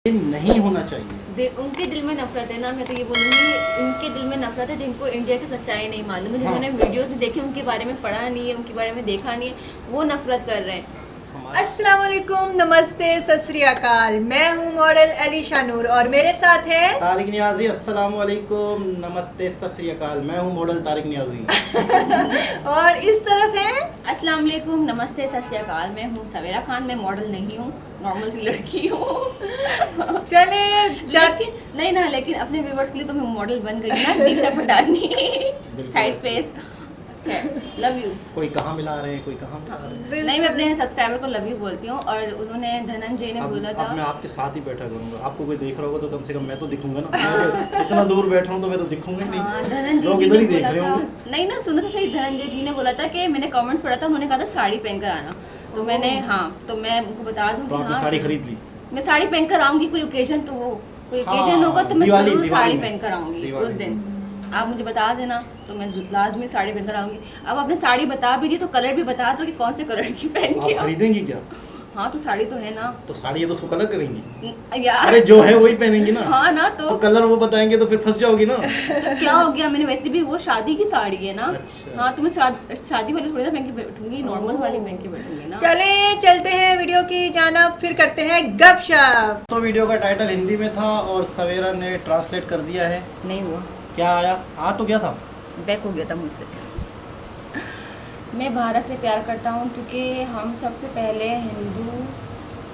नहीं होना चाहिए। उनके दिल में नफरत है ना, मैं तो ये बोलूँगी उनके दिल में नफरत है जिनको इंडिया की सच्चाई नहीं मालूम है, जिन्होंने वीडियोस देखी उनके बारे में पढ़ा नहीं है, उनके बारे में देखा नहीं है, वो नफरत कर रहे हैं। अस्सलाम वालेकुम, नमस्ते, सत श्री अकाल। मैं हूँ मॉडल अलीशा नूर और मेरे साथ है तारिक नियाजी। अस्सलाम वालेकुम, नमस्ते, सत श्री अकाल। मैं हूँ मॉडल तारिक नियाजी। और इस तरफ है अस्सलाम वालेकुम, नमस्ते, सत श्री अकाल। मैं हूँ सवेरा खान। मैं मॉडल नहीं हूँ, नॉर्मल सी लड़की हूँ। चले लेकिन नहीं ना, लेकिन अपने व्यूवर्स के लिए तो मैं मॉडल बन गई ना, Disha Patani side face. Love you. कोई कहाँ मिला रहे हैं, कोई कहाँ मिला रहे हैं। नहीं, मैं अपने सब्सक्राइबर को लव यू बोलती हूँ। और उन्होंने धनंजय ने बोला था अब मैं आपके साथ ही बैठा करूँगा। आपको कोई देख रहा होगा तो कम से कम मैं तो दिखूंगा ना। मैं इतना दूर बैठा हूँ तो मैं तो दिखूंगा ही नहीं। धनंजय जी ने बोला था, नहीं ना, सुनो तो सही। धनंजय जी ने बोला था कि मैंने कमेंट्स पढ़ा था, उन्होंने कहा था साड़ी पहन कर आना। तो मैंने तो मैं उनको बता दूँ तो आपने साड़ी खरीद ली। मैं साड़ी पहन कर आऊँगी। कोई ओकेजन तो कोई ओकेजन होगा तो मैं जरूर साड़ी पहन कर आऊँगी उस दिन। आप मुझे बता देना तो मैं लाजमी साड़ी पहनकर आऊँगी। अब आपने साड़ी बता भी दी तो कलर भी बता दो कि कौन से कलर की पहन के। आप खरीदेंगी क्या? हाँ, तो साड़ी तो है ना। तो साड़ी है तो उसको कलर करेंगी यार। अरे जो है वही पहनेंगी ना। हाँ ना, तो कलर वो बताएंगे तो फिर फंस जाओगी ना। तो क्या हो गया, मैंने वैसे भी वो शादी की साड़ी है ना। अच्छा। हाँ, तो मैं शादी वाली थोड़ी ना पहन के बैठूंगी, नॉर्मल वाली पहन के बैठूंगी ना। चले चलते हैं वीडियो की जानिब, फिर करते हैं गपशप। तो वीडियो का टाइटल हिंदी में था और सवेरा ने ट्रांसलेट कर दिया है। नहीं हुआ। क्या आया? आ तो क्या था, बैक हो गया था मुझसे। मैं भारत से प्यार करता हूँ क्योंकि हम सबसे पहले हिंदू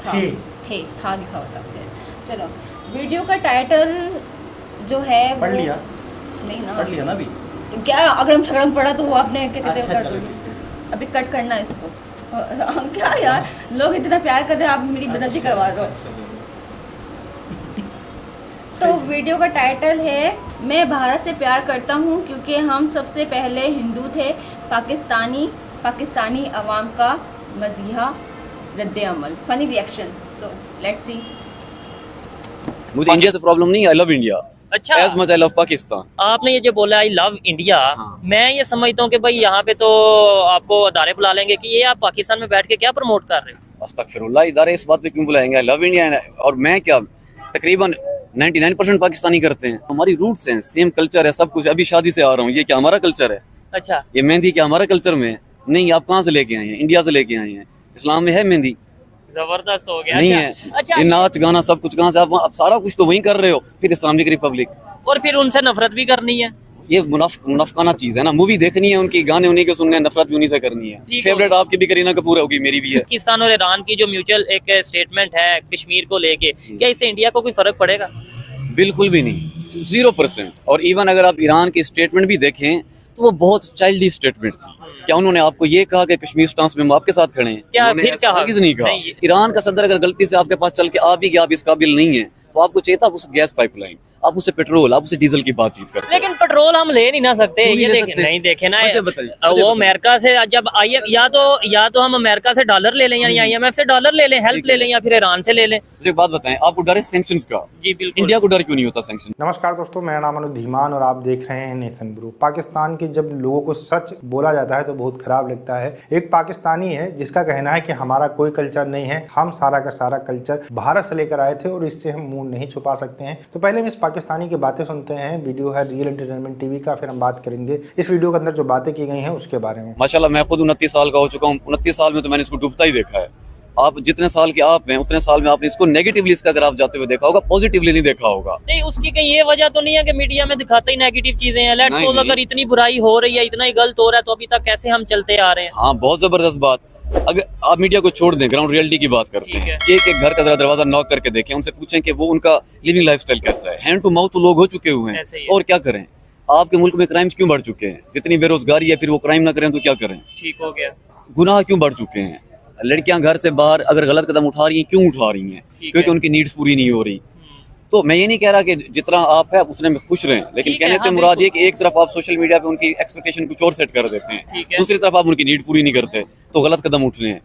था लिखा होता है। चलो, वीडियो का टाइटल जो है पढ़ लिया? नहीं ना, पढ़ लिया ना अभी। तो क्या अगड़म सगड़म पढ़ा तो वो आपने कहते अच्छा, कर दो। अभी कट करना है इसको। क्या यार, लोग इतना प्यार कर रहे हैं, आप मेरी बेइज्जती करवा दो। तो वीडियो का टाइटल है मैं भारत से प्यार करता हूँ क्योंकि हम सबसे पहले हिंदू थे। पाकिस्तानी अवाम का मज़ीहा रद्द अमल। Funny reaction. So let's see. मुझे इंडिया से प्रॉब्लम नहीं है, आई लव इंडिया। अच्छा, as much I love Pakistan. आपने ये जो बोला आई लव इंडिया, मैं ये समझता हूँ कि भाई यहाँ पे तो आपको अदारे बुला लेंगे कि ये आप पाकिस्तान में बैठ के क्या प्रमोट कर रहे हो। अस्तगफिरुल्लाह, इदारे इस बात पे क्यों बुलाएंगे? आई लव इंडिया। और मैं क्या, तकरीबन 99% पाकिस्तानी करते हैं। हमारी रूट्स हैं, सेम कल्चर है, सब कुछ। अभी शादी से आ रहा हूँ, ये क्या हमारा कल्चर है? अच्छा, ये मेहंदी क्या हमारा कल्चर में है? नहीं। आप कहाँ से लेके आए हैं? इंडिया से लेके आए हैं। इस्लाम में है मेहंदी? जबरदस्त हो गया। नहीं अच्छा, है। अच्छा, ये नाच गाना सब कुछ कहाँ से? आप सारा कुछ तो वहीं कर रहे हो। फिर इस्लामिक रिपब्लिक, और फिर उनसे नफरत भी करनी है। ये मुनाफकाना चीज है ना। मूवी देखनी है उनकी, गाने उन्हीं के सुनने, नफरत भी उन्हीं से करनी है। फेवरेट आपकी भी करीना कपूर होगी, मेरी भी है। पाकिस्तान और ईरान की जो म्यूचुअल एक स्टेटमेंट है कश्मीर को लेके, क्या इससे इंडिया को कोई फर्क पड़ेगा? बिल्कुल भी नहीं, 0%। और इवन अगर आप ईरान की स्टेटमेंट भी देखें तो वो बहुत चाइल्डिश स्टेटमेंट थी। क्या उन्होंने आपको ये कहा कि कश्मीर स्टांस में हम आपके साथ खड़े हैं? क्या फिर कहा? हरगिज़ नहीं कहा। ईरान का सदर अगर गलती से आपके पास चल के आ भी गया, आप इस काबिल नहीं है, तो आपको चाहिए था उस गैस पाइपलाइन, आप उससे पेट्रोल, आप उससे डीजल की बातचीत करते। लेकिन पेट्रोल हम ले नहीं ना सकते। ये नहीं देखे ना, वो अमेरिका से जब आई, या तो हम अमेरिका से डॉलर ले लें, या IMF से डॉलर ले लें, हेल्प ले लें, या फिर ईरान से ले लें। मुझे एक बात बताएं, आपको डर है सैंक्शंस का? जी बिल्कुल। इंडिया को डर क्यों नहीं होता सैंक्शन? नमस्कार दोस्तों, मेरा नाम अनुज धीमान और आप देख रहे हैं नेशन ब्रू। पाकिस्तान के जब लोगों को सच बोला जाता है तो बहुत खराब लगता है। एक पाकिस्तानी है जिसका कहना है कि हमारा कोई कल्चर नहीं है, हम सारा का सारा कल्चर भारत से लेकर आए थे और इससे हम मुंह नहीं छुपा सकते हैं। तो पहले हम इस पाकिस्तानी की बातें सुनते हैं। वीडियो है रियल एंटरटेनमेंट टीवी का, फिर हम बात करेंगे इस वीडियो के अंदर जो बातें की गई हैं उसके बारे में। माशाल्लाह, मैं खुद 29 साल का हो चुका हूँ। 29 साल में तो मैंने इसको डूबता ही देखा है। आप जितने साल के आप हैं उतने साल में आपने इसको नेगेटिवली इसका अगर आप जाते हुए देखा होगा, पॉजिटिवली नहीं देखा होगा। नहीं, उसकी कहीं ये वजह तो नहीं है कि मीडिया में दिखाते ही नेगेटिव चीजें हैं। लेट्स सपोज अगर इतनी बुराई हो रही है, इतना ही गलत हो रहा है, तो अभी तक कैसे हम चलते आ रहे हैं? हाँ, बहुत जबरदस्त बात। अगर आप मीडिया को छोड़ दें, ग्राउंड रियलिटी की बात करते हैं। एक घर का जरा दरवाजा नॉक करके देखें, उनसे पूछें कि वो उनका लिविंग लाइफस्टाइल कैसा है। हैंड टू माउथ तो लोग हो चुके हुए हैं, और क्या करें? आपके मुल्क में क्राइम्स क्यों बढ़ चुके हैं? जितनी बेरोजगारी है, फिर वो क्राइम ना करें तो क्या करें? ठीक हो गया। गुनाह क्यों बढ़ चुके हैं? लड़कियां घर से बाहर अगर गलत कदम उठा रही हैं, क्यों उठा रही हैं? क्योंकि उनकी नीड्स पूरी नहीं हो रही। तो मैं ये नहीं कह रहा कि जितना आप है उतने में खुश रहें, लेकिन कहने से मुराद ये कि एक तरफ आप सोशल मीडिया पे उनकी एक्सपेक्टेशन कुछ और सेट कर देते हैं, दूसरी तरफ आप उनकी नीड पूरी नहीं करते, तो गलत कदम उठ रहे हैं।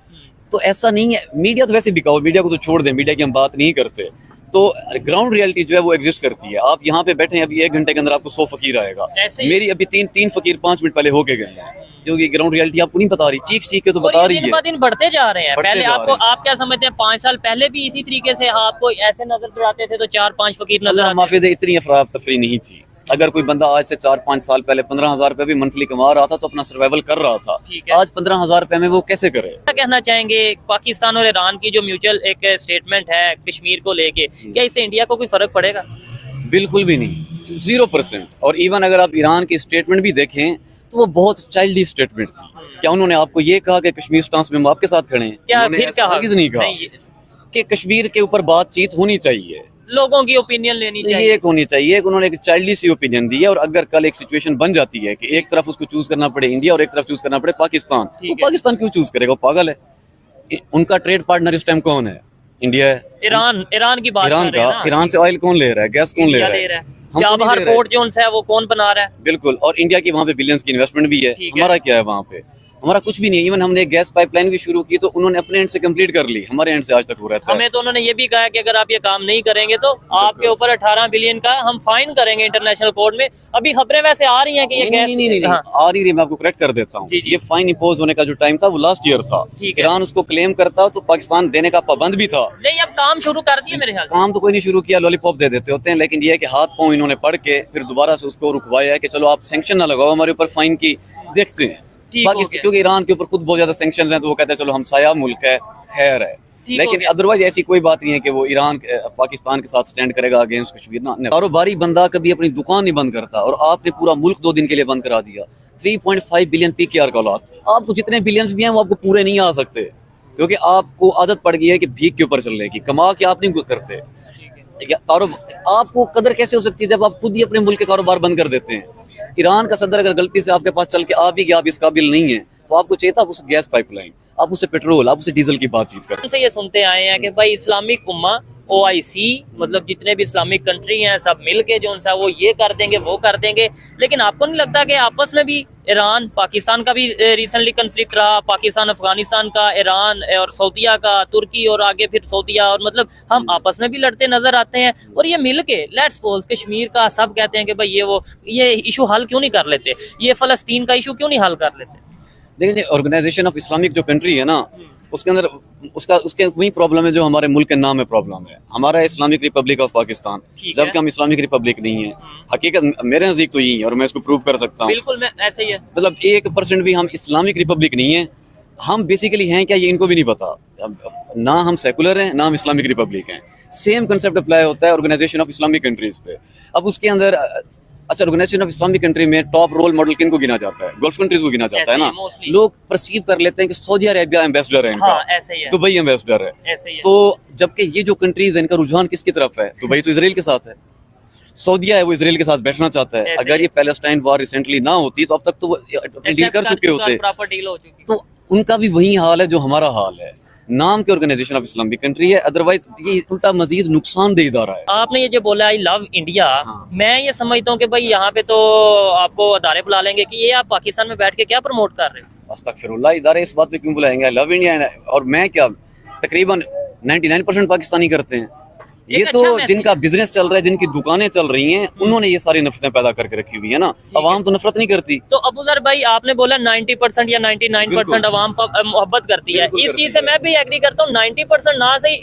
तो ऐसा नहीं है। मीडिया तो वैसे बिकाओ, मीडिया को तो छोड़ दें, मीडिया की हम बात नहीं करते। तो ग्राउंड रियलिटी जो है वो एग्जिस्ट करती है। आप यहाँ पे बैठे हैं, अभी 1 घंटे के अंदर आपको 100 फकीर आएगा। मेरी अभी तीन फकीर 5 मिनट पहले होके गए हैं। क्योंकि ग्राउंड रियलिटी आपको नहीं बता रही, चीख के तो बता रही दिन है। ब दिन बढ़ते जा रहे हैं। बढ़ते पहले जा आपको रहे हैं। आप क्या समझते हैं 5 साल पहले भी इसी तरीके से आपको ऐसे नजर चढ़ाते थे तो 4-5 फकीर नजर अल्लाह आते माफी दे, इतनी अफरा तफरी नहीं थी। अगर कोई बंदा आज से 4-5 साल पहले 15,000 रुपए भी मंथली कमा रहा था तो अपना सर्वाइवल कर रहा था, ठीक है। आज 15,000 रुपए में वो कैसे करे? क्या कहना चाहेंगे पाकिस्तान और ईरान की जो म्यूचुअल एक स्टेटमेंट है कश्मीर को लेके, क्या इससे इंडिया को कोई फर्क पड़ेगा? बिल्कुल भी नहीं, 0%। और इवन अगर आप ईरान की स्टेटमेंट भी देखें तो वो बहुत चाइल्डिश स्टेटमेंट थी। क्या उन्होंने आपको ये कहा कि कश्मीर स्टांस में हम आपके साथ खड़े हैं? क्या उन्होंने फिर ऐसा कहा? हरगिज़ नहीं कहा नहीं, कि कश्मीर के ऊपर बातचीत होनी चाहिए, लोगों की ओपिनियन लेनी ये चाहिए। एक होनी चाहिए। कि उन्होंने एक चाइल्डिश सी ओपिनियन दी है। और अगर कल एक सिचुएशन बन जाती है कि एक तरफ उसको चूज करना पड़े इंडिया और एक तरफ चूज करना पड़े पाकिस्तान, तो ठीक है। पाकिस्तान क्यों चूज करेगा? वो पागल है। उनका ट्रेड पार्टनर इस टाइम कौन है? इंडिया है। ईरान की बात ईरान कर रहे हैं का, ना। ईरान से ऑयल कौन ले रहा है? गैस कौन ले इंडिया रहा ले है? रहा है। हम तो नहीं चाबहार ले रहे। पोर्ट जोन है वो कौन बना रहा है? बिल्कुल। और इंडिया की वहाँ पे बिलियंस की इन्वेस्टमेंट भी है। ठीक है। हमारा क्या है वहाँ पे? हमारा कुछ भी नहीं है। इवन हमने गैस पाइपलाइन भी शुरू की तो उन्होंने अपने एंड से कंप्लीट कर ली, हमारे एंड से आज तक हो रहता है। हमें तो उन्होंने ये भी कहा कि अगर आप ये काम नहीं करेंगे तो आपके ऊपर 18 बिलियन का हम फाइन करेंगे इंटरनेशनल कोर्ट में। अभी खबरें वैसे आ रही हैं कि ये गैस नहीं, हाँ, आ रही है। मैं आपको करेक्ट कर देता हूँ। जी, जी। ये फाइन इम्पोज होने का जो टाइम था वो लास्ट ईयर था। ठीक है। ईरान उसको क्लेम करता तो पाकिस्तान देने का पाबंद भी था। नहीं अब काम शुरू कर दिए मेरे ख्याल से। काम तो कोई नहीं शुरू किया, लॉलीपॉप दे देते होते हैं। लेकिन ये है कि हाथ पांव इन्होंने पढ़ के फिर दोबारा से उसको रुकवाया है कि चलो आप सैंक्शन ना लगाओ हमारे ऊपर, फाइन की देखते हैं। ठीक हो बाकी गया। क्योंकि ईरान के ऊपर खुद बहुत ज्यादा सैंक्शन हैं तो वो कहते हैं चलो हम साया मुल्क है, खैर है। ठीक हो लेकिन गया। अदरवाइज ऐसी कोई बात नहीं है कि वो ईरान पाकिस्तान के साथ स्टैंड करेगा अगेंस्ट कश्मीर ना। कारोबारी बंदा कभी अपनी दुकान नहीं बंद करता और आपने पूरा मुल्क 2 दिन के लिए बंद करा दिया। 3.5 बिलियन PKR का लॉस। आपको जितने बिलियंस भी हैं वो आपको पूरे नहीं आ सकते क्योंकि आपको आदत पड़ गई है कि भीख के ऊपर चलने की, कमा के आप नहीं कुछ करते। आपको कदर कैसे हो सकती है जब आप खुद ही अपने मुल्क के कारोबार बंद कर देते हैं? ईरान का सदर अगर गलती से आपके पास चल के आ भी गया, आप इस काबिल नहीं है, तो आपको चाहिए था उस गैस पाइपलाइन, आप उससे पेट्रोल, आप उससे डीजल की बातचीत करें। से ये सुनते आए हैं कि भाई इस्लामिक उम्मा OIC मतलब जितने भी इस्लामिक कंट्री हैं सब मिल के जो उनसा वो ये कर देंगे वो कर देंगे। लेकिन आपको नहीं लगता कि आपस में भी ईरान पाकिस्तान का भी रिसेंटली कन्फ्लिक्ट रहा, पाकिस्तान अफगानिस्तान का, ईरान और सऊदीया का, तुर्की और आगे फिर सऊदीया, और मतलब हम आपस में भी लड़ते नजर आते हैं। और ये मिल के लेट्स सपोज कश्मीर का सब कहते हैं कि भाई ये इशू हल क्यों नहीं कर लेते, ये फलस्तीन का इशू क्यों नहीं हल कर लेते? देखिए ऑर्गेनाइजेशन ऑफ इस्लामिक जो कंट्री है ना उसके अंदर उसके वही प्रॉब्लम है जो हमारे मुल्क के नाम में प्रॉब्लम है। हमारा इस्लामिक रिपब्लिक ऑफ पाकिस्तान, ठीक है। जबकि हम इस्लामिक रिपब्लिक नहीं है। हकीकत मेरे नजदीक तो यही है और मैं इसको प्रूव कर सकता हूँ। बिल्कुल मैं ऐसे ही है। मतलब 1% भी हम इस्लामिक रिपब्लिक नहीं है। हम बेसिकली हैं क्या ये इनको भी नहीं पता। ना हम सेकुलर हैं ना हम इस्लामिक रिपब्लिक हैं। सेम कंसेप्ट अप्लाई होता है ऑर्गेनाइजेशन ऑफ इस्लामिक कंट्रीज पे। अब उसके अंदर अच्छा ऑर्गेनाइजेशन ऑफ इस्लामिक कंट्री में टॉप रोल मॉडल किन को गिना जाता है? गल्फ कंट्रीज को गिना जाता है ना। mostly। लोग परसीव कर लेते हैं कि सऊदी अरेबिया एम्बेसडर है इनका, हाँ ऐसे ही है, दुबई एम्बेसडर है। ऐसे ही है। तो जबकि ये जो कंट्रीज है इनका रुझान किसकी तरफ है? दुबई तो इसराइल के साथ है, सऊदीया है वो इसराइल के साथ बैठना चाहता है। ऐसे अगर ही। ये पैलेस्टाइन वॉर रिसेंटली ना होती तो अब तक तो वो डील कर चुके होते। प्रॉपर डील हो चुकी। तो उनका भी वही हाल है जो हमारा हाल है। नाम के ऑर्गेनाइजेशन ऑफ इस्लामिक कंट्री है, अदरवाइज ये उल्टा मजीद नुकसानदेह इदारा है। आपने ये जो बोला आई लव इंडिया, हाँ। मैं ये समझता हूँ कि भाई यहाँ पे तो आपको अदारे बुला लेंगे कि ये आप पाकिस्तान में बैठ के क्या प्रमोट कर रहे हो। अस्तगफिरुल्लाह, इदारे इस बात पे क्यों बुलाएंगे? आई लव इंडिया। और मैं क्या तकरीबन 99% पाकिस्तानी करते हैं। ये एक तो अच्छा मैसेज जिनका बिजनेस चल रहा है, जिनकी दुकानें चल रही हैं, उन्होंने ये सारी नफरतें पैदा करके रखी हुई है ना। अवाम तो नफरत नहीं करती। तो अबूजर भाई आपने बोला 90% या 99% अवाम मोहब्बत करती है, बिल्कुल इस करती चीज से है। मैं भी एग्री करता हूँ। 90% ना सही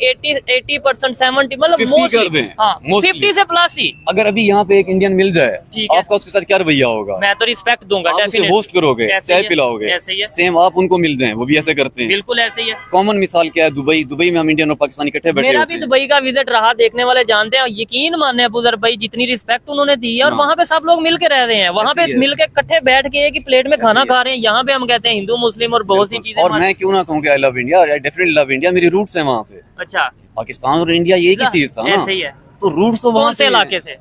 80% 70 मतलब 50 mostly, कर दें, हाँ mostly। 50 से प्लस ही। अगर अभी यहाँ पे एक इंडियन मिल जाए, ठीक है। आपका उसके साथ क्या रवैया होगा? मैं तो रिस्पेक्ट दूंगा, आप उसे definitely। होस्ट करोगे, ऐसे चाय ही है, पिलाओगे, ऐसे ही है। सेम आप उनको मिल जाएं, वो भी ऐसे करते हैं। बिल्कुल ऐसे ही है। कॉमन मिसाल क्या है? दुबई में हम इंडियन और पाकिस्तानी इकट्ठे बैठे मेरा होते भी हैं। दुबई का विजिट रहा, देखने वाले जानते हैं। यकीन माने अबूजर भाई जितनी रिस्पेक्ट उन्होंने दी है, और हाँ। वहाँ पे सब लोग मिल के रह रहे हैं, वहाँ पे ऐसे ही है। मिल के इकट्ठे बैठ के एक ही प्लेट में खाना ऐसे ही है। खा रहे हैं। यहाँ पे हम कहते हैं हिंदू मुस्लिम और बहुत सी चीजें। और मैं क्यों ना कहूँ कि आई love India, I definitely love India. मेरी रूट्स हैं वहाँ पे। अच्छा पाकिस्तान और इंडिया ये एक ही चीज था ना। ऐसे ही है। तो रूट्स तो वहाँ कौन से इलाके से,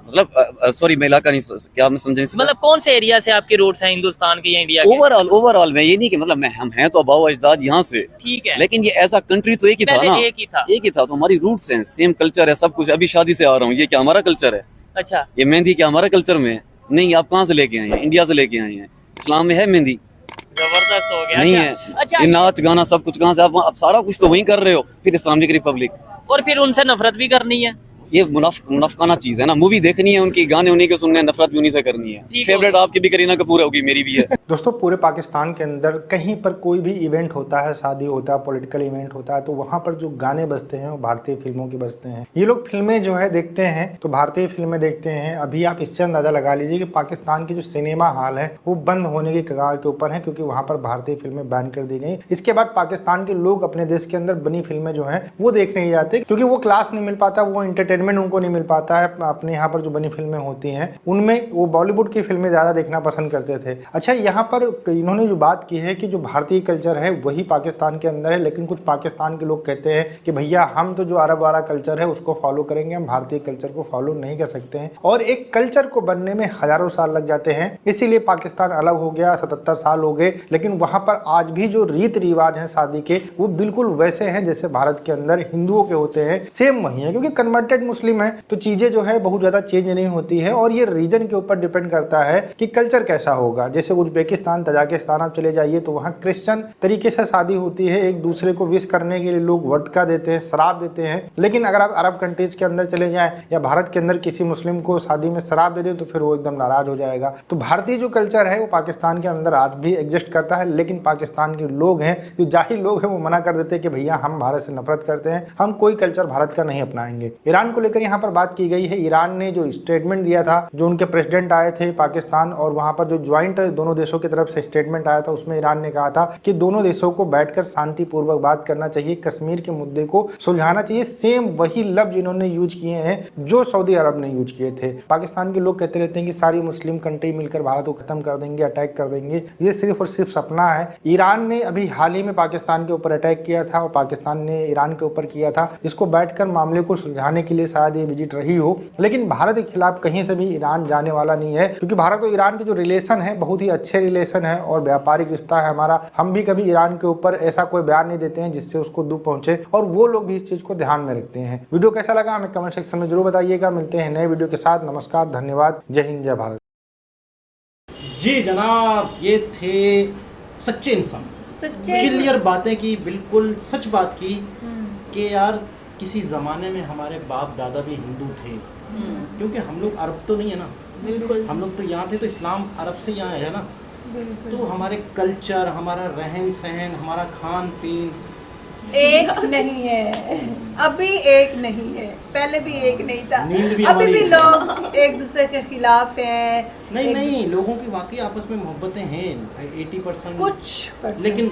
मतलब सॉरी मैं इलाका नहीं, क्या मैं समझे? मतलब कौन से एरिया से आपके रूट्स हैं हिंदुस्तान के या इंडिया के? ओवरऑल मैं ये नहीं कि मतलब मैं हम हैं तो अबाव अजदाद यहाँ से, ठीक है, लेकिन ये एज अ कंट्री तो एक ही था पहले ना। एक ही था। एक ही था, तो हमारी रूट्स हैं, सेम कल्चर है, सब कुछ। अभी शादी से आ रहा हूँ, ये क्या हमारा कल्चर है? अच्छा ये मेहंदी क्या हमारा कल्चर में है? नहीं। आप कहाँ से लेके आए हैं? इंडिया से लेके आए हैं। इस्लाम में है मेहंदी? जबरदस्त हो गया। नहीं अच्छा, है। अच्छा ये नाच गाना सब कुछ कहाँ से? आप सारा कुछ तो वहीं कर रहे हो, फिर इस्लामिक रिपब्लिक। और फिर उनसे नफरत भी करनी है। ये मुनाफकाना चीज है ना। मूवी देखनी है उनकी, गाने उन्हीं के सुनने हैं, नफरत भी उन्हीं से करनी है। ठीक फेवरेट आपकी भी करीना कपूर होगी, मेरी भी है। दोस्तों पूरे पाकिस्तान के अंदर कहीं पर कोई भी इवेंट होता है, शादी होता है, पॉलिटिकल इवेंट होता है, तो वहाँ पर जो गाने बजते हैं वो भारतीय फिल्मों के बजते हैं। ये लोग फिल्में जो है देखते हैं तो भारतीय फिल्में देखते हैं। अभी आप इससे अंदाजा लगा लीजिए कि पाकिस्तान की जो सिनेमा हॉल है वो बंद होने की कगार के ऊपर है, क्योंकि वहाँ पर भारतीय फिल्में बैन कर दी गई। इसके बाद पाकिस्तान के लोग अपने देश के अंदर बनी फिल्में जो है वो देखने नहीं जाते, क्योंकि वो क्लास नहीं मिल पाता, वो इंटरटेनमेंट उनको नहीं मिल पाता है। अपने यहाँ पर जो बनी फिल्में होती हैं उनमें वो बॉलीवुड की फिल्में ज्यादा देखना पसंद करते थे। अच्छा, यहाँ पर इन्होंने जो बात की है कि जो भारतीय कल्चर है वही पाकिस्तान के अंदर है, लेकिन कुछ पाकिस्तान के लोग कहते हैं कि भैया हम तो जो अरब वाला कल्चर है उसको फॉलो करेंगे, हम भारतीय कल्चर को फॉलो नहीं कर सकते हैं। और एक कल्चर को बनने में हजारों साल लग जाते हैं, इसीलिए पाकिस्तान अलग हो गया, 77 साल हो गए, लेकिन वहां पर आज भी जो रीत रिवाज हैं शादी के वो बिल्कुल वैसे हैं जैसे भारत के अंदर हिंदुओं के होते हैं, सेम वही है। क्योंकि कन्वर्टेड मुस्लिम है तो चीजें जो है बहुत ज्यादा चेंज नहीं होती है, और ये रीजन के ऊपर डिपेंड करता है कि कल्चर कैसा होगा। जैसे उज्बेकिस्तान, तजाकिस्तान आप चले जाइए तो वहाँ क्रिश्चियन तरीके से शादी होती है, एक दूसरे को विश करने के लिए लोग वोडका देते हैं, शराब देते हैं। लेकिन अगर आप अरब कंट्रीज के अंदर चले जाएं या भारत के अंदर किसी मुस्लिम को शादी में शराब दे दें तो फिर वो एकदम नाराज हो जाएगा। तो भारतीय जो कल्चर है वो पाकिस्तान के अंदर आज भी एग्जिस्ट करता है, लेकिन पाकिस्तान के लोग हैं जो जाहिल लोग हैं वो मना कर देते हैं कि भैया हम भारत से नफरत करते हैं, हम कोई कल्चर भारत का नहीं अपनाएंगे। ईरान को लेकर यहाँ पर बात की गई है। ईरान ने जो स्टेटमेंट दिया था, जो उनके प्रेसिडेंट आए थे पाकिस्तान और वहाँ पर जो ज्वाइंट दोनों देशों की तरफ से स्टेटमेंट आया था, उसमें ईरान ने कहा था कि दोनों देशों को बैठकर शांतिपूर्वक बात करना चाहिए, कश्मीर के मुद्दे को सुलझाना चाहिए। सेम वही लफ्ज इन्होंने यूज किए हैं जो सऊदी अरब ने यूज किए थे। पाकिस्तान के लोग कहते रहते हैं कि सारी मुस्लिम कंट्री मिलकर भारत को खत्म कर देंगे, अटैक कर देंगे। ये सिर्फ और सिर्फ सपना है। ईरान ने अभी हाल ही में पाकिस्तान के ऊपर अटैक किया था और पाकिस्तान ने ईरान के ऊपर किया था। इसको बैठकर मामले को सुलझाने के लिए शायद ये विजिट रही हो, लेकिन भारत के खिलाफ कहीं से भी ईरान जाने वाला नहीं है, क्योंकि भारत और ईरान के जो रिलेशन है बहुत ही अच्छे रिलेशन है और व्यापारिक रिश्ता है हमारा। हम भी कभी ईरान के ऊपर ऐसा कोई बयान नहीं देते हैं जिससे उसको दुख पहुंचे, और वो लोग भी इस चीज को ध्यान में रखते हैं। वीडियो कैसा लगा हमें कमेंट सेक्शन में जरूर बताइएगा। मिलते हैं नए वीडियो के साथ। नमस्कार, धन्यवाद, जय हिंद, जय भारत। जी जनाब, ये थे सच्चे इंसान, क्लियर बातें की, बिल्कुल सच बात की कि यार किसी ज़माने में हमारे बाप दादा भी हिंदू थे, क्योंकि हम लोग अरब तो नहीं है ना, बिल्कुल हम लोग तो यहाँ थे, तो इस्लाम अरब से यहाँ है ना। तो हमारे कल्चर, हमारा रहन सहन, हमारा खान पीन एक नहीं है, अभी एक नहीं है, पहले भी एक नहीं था, नींद भी अभी भी हमारी- लोग एक दूसरे के खिलाफ हैं। नहीं, लोगों की वाकई आपस में मोहब्बतें हैं 80%, कुछ लेकिन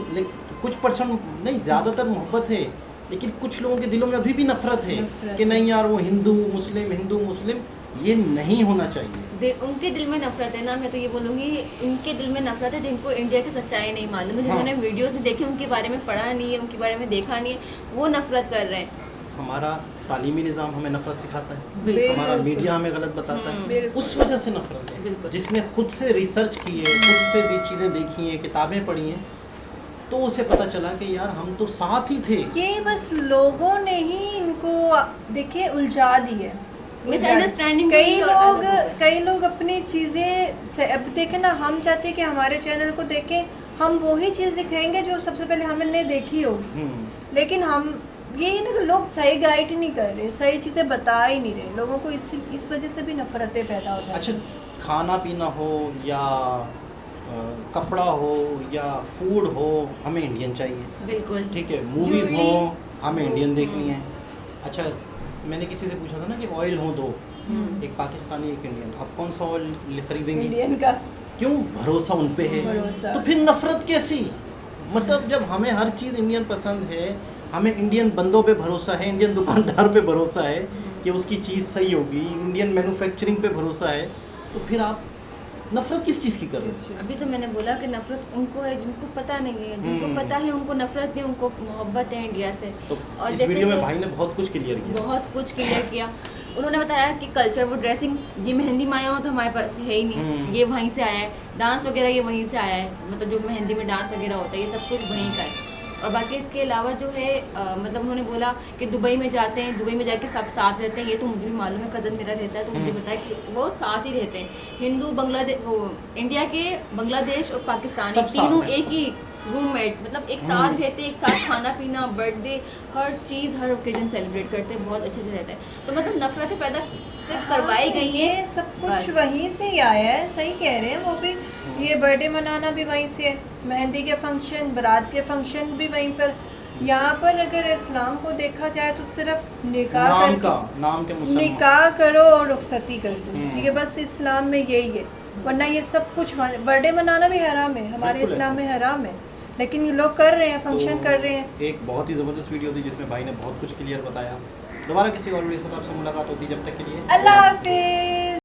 कुछ परसेंट नहीं, ज़्यादातर मोहब्बत है, लेकिन कुछ लोगों के दिलों में अभी भी नफरत है कि नहीं यार वो हिंदू मुस्लिम, ये नहीं होना चाहिए। उनके दिल में नफरत है ना, मैं तो ये बोलूँगी उनके दिल में नफरत है जिनको इंडिया की सच्चाई नहीं मालूम है, जिन्होंने वीडियोस नहीं देखी, उनके बारे में पढ़ा नहीं है, उनके बारे में देखा नहीं है, वो नफरत कर रहे हैं। हमारा तालीमी निज़ाम हमें नफरत सिखाता है, बिल्कुल। हमारा मीडिया हमें गलत बताता है, बिल्कुल। उस वजह से नफरत है। बिल्कुल। जिसने खुद से रिसर्च की है, खुद से चीज़ें देखी हैं, किताबें पढ़ी हैं, तो उसे पता चला कि यार हम तो साथ ही थे। ये बस लोगों ने ही इनको देखिए उलझा दी है, मिसअंडरस्टैंडिंग। कई लोग अपनी चीज़ें से, अब देखें ना, हम चाहते हैं कि हमारे चैनल को देखें, हम वही चीज़ दिखाएंगे जो सबसे पहले हमने देखी होगी, लेकिन हम ये ना कि लोग सही गाइड ही नहीं कर रहे, सही चीज़ें बता ही नहीं रहे लोगों को, इस वजह से भी नफरतें पैदा हो जाती हैं। अच्छा, खाना पीना हो या कपड़ा हो या फूड हो, हमें इंडियन चाहिए, बिल्कुल ठीक है। मूवीज़ हो, हमें इंडियन देखनी है। अच्छा, मैंने किसी से पूछा था ना कि ऑयल हो दो, एक पाकिस्तानी एक इंडियन, आप कौन सा ऑयल खरीदेंगे? इंडियन का क्यों? भरोसा उन पे है। भरोसा। तो फिर नफरत कैसी? मतलब जब हमें हर चीज़ इंडियन पसंद है, हमें इंडियन बंदों पे भरोसा है, इंडियन दुकानदार पे भरोसा है कि उसकी चीज़ सही होगी, इंडियन मैन्युफैक्चरिंग पे भरोसा है, तो फिर आप नफरत किस चीज़ की कर रहे हैं? अभी तो मैंने बोला कि नफरत उनको है जिनको पता नहीं है, जिनको पता है उनको नफरत नहीं, उनको मोहब्बत है इंडिया से। तो और इस जैसे वीडियो में कि भाई ने बहुत कुछ क्लियर किया। बहुत कुछ क्लियर किया। उन्होंने बताया कि कल्चर, वो ड्रेसिंग, ये मेहंदी में आया हो तो हमारे पास है ही नहीं, ये वहीं से आया है, डांस वगैरह ये वहीं से आया है, मतलब जो मेहंदी में डांस वगैरह होता है ये सब कुछ वहीं का है। और बाकी इसके अलावा जो है मतलब उन्होंने बोला कि दुबई में जाते हैं, दुबई में जाके सब साथ रहते हैं, ये तो मुझे भी मालूम है, कज़न मेरा रहता है तो मुझे पता है कि वो साथ ही रहते हैं। हिंदू, बांग्लादेश, वो इंडिया के बांग्लादेश और पाकिस्तान सब साथ तीनों हैं। एक ही रूममेट, मतलब एक साथ रहते, एक साथ खाना पीना, बर्थडे, हर चीज़, हर ओकेजन सेलिब्रेट करते हैं, बहुत अच्छे से रहते हैं। तो मतलब नफरतें पैदा सिर्फ करवाई गई ये हैं, सब कुछ बस। वहीं से ही आया है, सही कह रहे हैं वो भी। ये बर्थडे मनाना भी वहीं से है, मेहंदी के फंक्शन, बारात के फंक्शन भी वहीं पर। यहाँ पर अगर इस्लाम को देखा जाए तो सिर्फ निकाह नाम के मुसलमान। निकाह करो और रुखसती कर दो, ठीक है, बस इस्लाम में यही है। वरना ये सब कुछ बर्थडे मनाना भी हराम है, हमारे इस्लाम में हराम है, लेकिन ये लोग कर रहे हैं, फंक्शन कर रहे हैं। एक बहुत ही ज़बरदस्त वीडियो थी जिसमें भाई ने बहुत कुछ क्लियर बताया। दोबारा किसी और वीडियो से आपसे मुलाकात होती है, जब तक के लिए अल्लाह हाफिज़।